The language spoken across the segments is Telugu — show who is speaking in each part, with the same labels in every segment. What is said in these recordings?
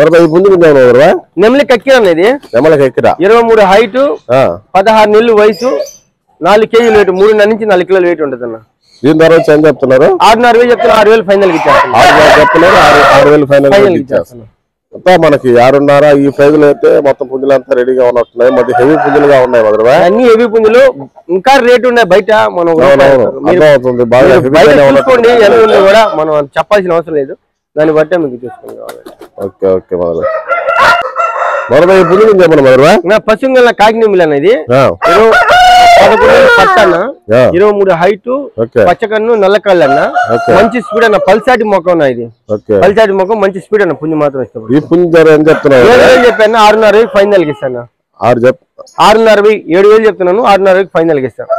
Speaker 1: ఎవరు ఈ పుంజు ఎవరు
Speaker 2: నెమలి కక్కిర అనేది
Speaker 1: నెమలి కక్కిర
Speaker 2: 23 హైట్ 16 నెలలు వయసు 4 కేజీలు వెయిట్ 3.5 నుంచి 4 కిలోల వెయిట్ ఉంటుంది అన్న
Speaker 1: దీని ధర వచ్చి ఏం చెప్తున్నారు
Speaker 2: 6,500 చెప్తున్నా 6,000 ఫైనల్ కి ఇచ్చేస్తాను
Speaker 1: 6,000 చెప్తున్నారు 6,000 ఫైనల్ ఇచ్చేస్తాను మొత్తం మనకి 6.5 ఈ ప్రైజ్ లో అయితే మొత్తం పుంజులు అంతా రెడీగా ఉన్నట్టున్నాయి మరి హెవీ పుంజులుగా ఉన్నాయి మధురవా
Speaker 2: అన్ని హెవీ పుంజులు ఇంకా రేట్ ఉన్నాయి బయట మనం
Speaker 1: అర్థమవుతుంది బాగా
Speaker 2: చూసుకోండి ఎలా ఉంది కూడా మనం చెప్పాల్సిన అవసరం లేదు దాన్ని బట్టే మీకు చూసుకోండి
Speaker 1: ఓకే ఓకే మధురవా ఈ పుంజులు చెప్పండి మధురవా
Speaker 2: నా పశువుల కాకినేమిల్ అనేది 11 పట్టన్న 23 హైట్ పచ్చకన్ను నల్లకళ్ళు అన్న మంచి స్పీడ్ అన్న పల్సాటి మొక్క అన్న ఇది పల్సాటి మొక్క మంచి స్పీడ్ అన్న పుంజు మాత్రం ఇస్తాం
Speaker 1: ఈ పుంజు ధర ఏం చెప్తున్నారు
Speaker 2: చెప్పాను 6,500 ఫైనల్ కి ఇస్తాను 6,500 7,000 చెప్తున్నాను 6,500 ఫైనల్ కి ఇస్తాను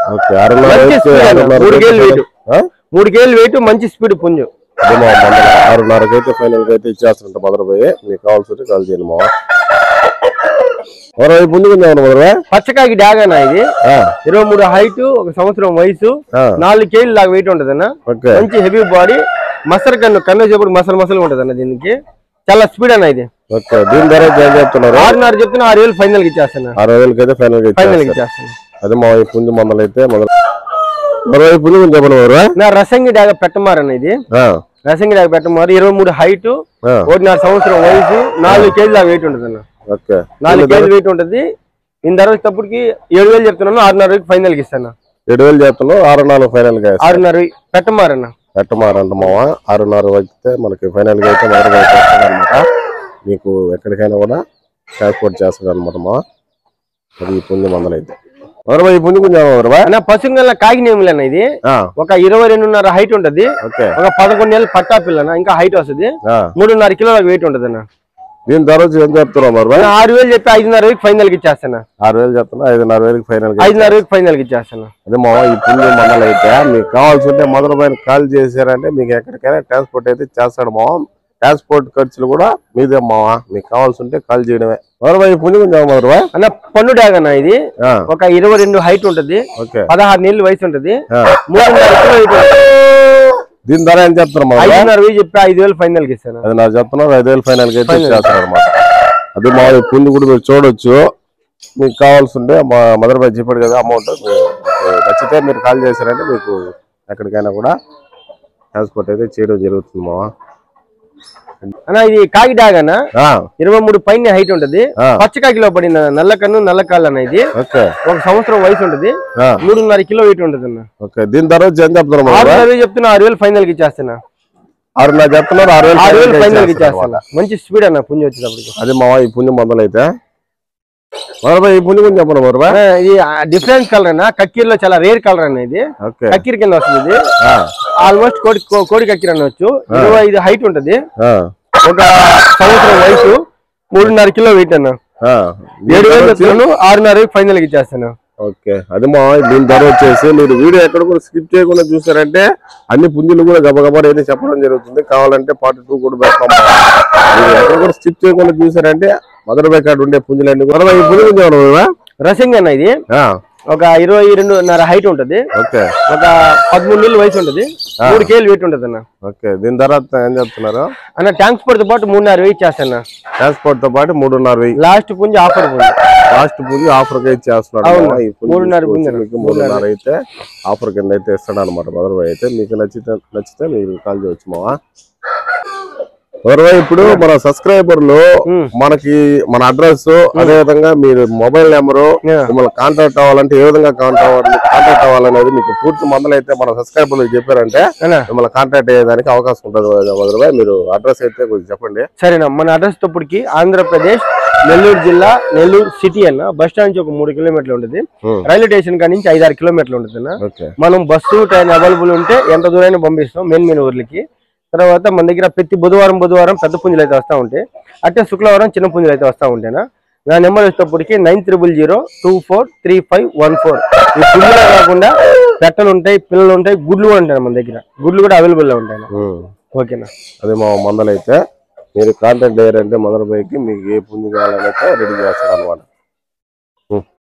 Speaker 2: 3 కేజీలు వెయిట్ మంచి స్పీడ్ పుంజు
Speaker 1: 6.5 అయితే ఫైనల్ కి అయితే ఇచ్చేస్తుంట మధురపోయి మీకు కావాల్సి కాల్ చేయండి మావా
Speaker 2: పచ్చకాకి డాగ్ అన్న ఇది 23 హైట్ 1 సంవత్సరం వయసు 4 కేజీలు లాగా వెయిట్ ఉంటది అన్న మంచి హెవీ బాడీ మసర కన్ను చేపడు మసలు ఉంటది అన్న దీనికి చాలా స్పీడ్ అన్న ఇది
Speaker 1: దీని ధర ఏం చెప్తున్నారు
Speaker 2: 6,500 చెప్తున్నా 6,000 ఫైనల్ కి ఇచ్చేస్తాను
Speaker 1: 6,000 అయితే ఫైనల్ కి ఇచ్చేస్తాను అదే మా పుంజు మందలు అయితే పుంజు చెప్పండి
Speaker 2: నా రసంగి డాగ పెట్టమారన్న ఇది రసంగి డాగ పెట్టమారు 23 హైట్ 1.5 సంవత్సరం వయసు 4 కేజీలు లాగా వెయిట్ ఉంటది అన్న 4 కేజీలు వెయిట్ ఉంటది దీని ధర వచ్చేటప్పటికి 7,000 చెప్తున్నాను 6,500 ఫైనల్ కి ఇస్తాను
Speaker 1: 7,000 చెప్తున్నాను 6,500 ఫైనల్ గా
Speaker 2: 6,500 పెట్టమారన్న
Speaker 1: మావా 6,500 అయితే మనకి ఫైనల్ గా అయితే అనమాట మీకు ఎక్కడికైనా కూడా ట్రాన్స్పోర్ట్ చేస్తాడు అనమాట మా అది ఈ పుంజు మందలు అయితే ఈ పుంజు కొంచెం
Speaker 2: పశువుల కాకినేమిల్ అన్న ఇది ఒక 22.5 హైట్ ఉంటది ఒక 11 నెలలు పట్టా పిల్లన ఇంకా హైట్ వస్తుంది 3.5 కిలోల వెయిట్ ఉంటది అన్న
Speaker 1: దీని ధర ఏం చెప్తున్నావు మరి
Speaker 2: 6,000 చెప్పి 5,500 ఫైనల్ కి ఇచ్చేస్తాను
Speaker 1: 6,000 చెప్తున్నా 5,500 ఫైనల్
Speaker 2: 5,500 ఫైనల్ కి ఇచ్చేస్తాను
Speaker 1: అదే మా ఈ పుంజు మండలు అయితే మీకు కావాల్సింటే మొదటి పైన కాల్ చేశారంటే మీకు ఎక్కడికైనా ట్రాన్స్పోర్ట్ అయితే చేస్తాడు మావా ట్రాన్స్పోర్ట్ ఖర్చులు కూడా మీదే మావా మీకు కావాల్సింటే కాల్ చేయడమే ఈ పుంజు కొంచెం
Speaker 2: అన్న పండు డాగ్ అన్న ఇది ఒక 22 హైట్ ఉంటది 16 నెలలు వయసు ఉంటది 3.5 కిలో వెయిట్
Speaker 1: దీని ధర ఏం చెప్తున్నా
Speaker 2: 5,500 చెప్పి 5,000 ఫైనల్ కి ఇస్తాను
Speaker 1: అది నాకు చెప్తున్నారు 5,000 ఫైనల్ కి అయితే చేస్తారు అనమాట అది మా పుంజు కూడా మీరు చూడొచ్చు మీకు కావాల్సింటే మా మదర్ బాయ్ చెప్పాడు కదా అమౌంట్ నచ్చితే మీరు కాల్ చేశారంటే మీకు ఎక్కడికైనా కూడా ట్రాన్స్పోర్ట్ అయితే చేయడం జరుగుతుంది మావా
Speaker 2: అన్న ఇది కాకి డాగ్ అన్న 23 పైన హైట్ ఉంటది పచ్చకాకిలో పడిన నల్లకాళ్ళు అన్న ఇది 1 సంవత్సరం వయసు ఉంటది 3.5 కిలో వెయిట్ ఉంటది అన్న
Speaker 1: దీని ధర ఏం చెప్తున్నారు
Speaker 2: 6,500 చెప్తున్నా 6,000 ఫైనల్ కి ఇచ్చేస్తున్నా
Speaker 1: 6,000 చెప్తున్నారు
Speaker 2: 6,000 ఫైనల్ కి ఇచ్చేస్తున్నా మంచి స్పీడ్ అన్న పుంజు వచ్చేటప్పటికి
Speaker 1: అది మా ఈ పుంజు మందలు అయితే ఈ పుంజు కొంచెం చెప్పండి
Speaker 2: ఇది డిఫరెంట్ కలర్ అన్న కక్కీర్ లో చాలా రేర్ కలర్ అన్న ఇది కక్కీర్ కింద వస్తుంది ఇది ఆల్మోస్ట్ కోడి కక్కీర్ అనొచ్చు 25 హైట్ ఉంటది 1 సంవత్సరం వయసు 3.5 కిలో వెయిట్ అన్న 7,000 6,500 ఫైనల్ కి ఇచ్చేస్తాను
Speaker 1: ఓకే అది మా దీని ధర వచ్చేసి మీరు వీడియో ఎక్కడ కూడా స్కిప్ చేయకుండా చూసారంటే అన్ని పుంజులు కూడా గబగబా అయితే చెప్పడం జరుగుతుంది కావాలంటే పార్ట్ 2 కూడా పెడతాం మీరు ఎక్కడ కూడా స్కిప్ చేయకుండా చూసారంటే మదర్ బై కార్డు ఉండే పుంజులన్నీ కూడా ఈ పుంజు
Speaker 2: రసింగ్ అన్న ఇది ఒక 22.5 హైట్ ఉంటది ఒక 13 నెలలు వయసు ఉంటది 3 కేజీలు వెయిట్ ఉంటది అన్న
Speaker 1: దీని ధర ఏం చెప్తున్నారు
Speaker 2: అన్న ట్రాన్స్పోర్ట్ తో పాటు 3.5 వెయిట్ చేస్తాను
Speaker 1: ట్రాన్స్పోర్ట్ తో పాటు 3.5
Speaker 2: లాస్ట్ పుంజు
Speaker 1: ఆఫర్ గా ఇచ్చేస్తున్నాడు 3.5 అయితే ఆఫర్ కింద అయితే ఇస్తాడు అనమాట మదర్ బాయ్ అయితే మీకు నచ్చితే మీరు కాల్ చేయవచ్చు మావా ఇప్పుడు మన సబ్స్క్రైబర్లు మనకి మన అడ్రస్ అదే విధంగా మీరు మొబైల్ నెంబరు మిమ్మల్ని కాంటాక్ట్ అవ్వాలంటే ఏ విధంగా కాంటాక్ట్ అవ్వాలనేది మీకు పూర్తి మందలు అయితే మన సబ్స్క్రైబర్లు చెప్పారంటే మిమ్మల్ని కాంటాక్ట్ అయ్యేదానికి అవకాశం ఉంటుంది మీరు అడ్రస్ అయితే కొంచెం చెప్పండి
Speaker 2: సరేనా మన అడ్రస్ తోపుడికి ఆంధ్రప్రదేశ్ నెల్లూరు జిల్లా నెల్లూరు సిటీ అన్న బస్ స్టాండ్ నుంచి ఒక 3 కిలోమీటర్లు ఉంటుంది రైల్వే స్టేషన్ కాడి నుంచి 5-6 కిలోమీటర్లు ఉంటుంది మనం బస్సు ట్రైన్ అవైలబుల్ ఉంటే ఎంత దూరైనా పంపిస్తాం మెయిన్ ఊర్లకి తర్వాత మన దగ్గర ప్రతి బుధవారం పెద్ద పుంజులు అయితే వస్తూ ఉంటాయి అట్టే శుక్రవారం చిన్న పుంజులు అయితే వస్తూ ఉంటాయినా నా నెంబర్ వచ్చేటప్పటికి 9000243514 ఈ పుంజులే కాకుండా పెట్టలు ఉంటాయి పిల్లలు ఉంటాయి గుడ్లు కూడా ఉంటాయి మన దగ్గర గుడ్లు కూడా అవైలబుల్ గా ఉంటాయి ఓకేనా
Speaker 1: అదే మా మందలు అయితే మీరు కాంటాక్ట్ అయ్యారంటే మదర్ బాయ్కి మీకు ఏ పుంజు కావాలనైతే రెడీ చేస్తారు అనమాట